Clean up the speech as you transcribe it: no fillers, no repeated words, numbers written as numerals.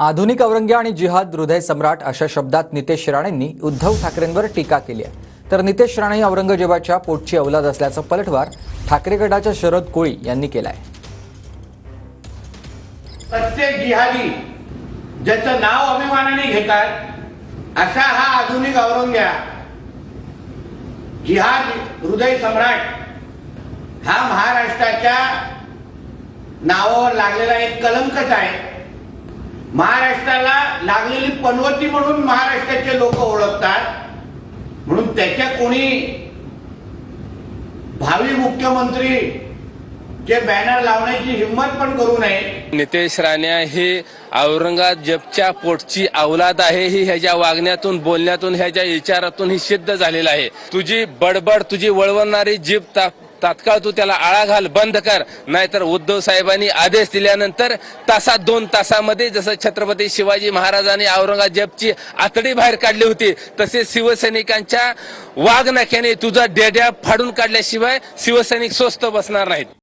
आधुनिक औरंग्या आणि जिहाद हृदय सम्राट अशा शब्दात नितेश राणेंनी उद्धव ठाकरेंवर टीका केली आहे। तर नितेश राणे औरंगजेबाच्या पोटची औलाद असल्याचा पलटवार ठाकरे गटाच्या शरद कोळी यांनी केलाय। प्रत्येक जिहादी ज्याचं नाव अभिमानाने घेतात असा हा आधुनिक औरंग्या जिहाद हृदय सम्राट हा महाराष्ट्राच्या नावावर लागलेला एक कलंकच आहे। महाराष्ट्राला लागलेली पनवती म्हणून महाराष्ट्राचे लोक ओळखतात, म्हणून त्याच्या कोणी भावी मुख्यमंत्री जे बॅनर लावण्याची हिम्मत पण करू नये। नितेश राणे हे औरंगजेबच्या पोटची औलाद आहे ही ह्याच्या वागण्यातून बोलण्यातून ह्याच्या विचारातून ही सिद्ध झालेला आहे। तुझी बडबड तुझी वळवणारी जीभ तात्काळ तू त्याला आळा घाल, बंद कर, नाहीतर उद्धव साहेबांनी आदेश दिल्यानंतर तासात 2 तासामध्ये जसं छत्रपती शिवाजी महाराजांनी औरंगजेबची आतडी बाहेर काढली होती तसे शिवसैनिकांच्या वाघनख्याने तुझा डेड्या फाडून काढल्याशिवाय शिवसैनिक स्वस्थ बसणार नाहीत।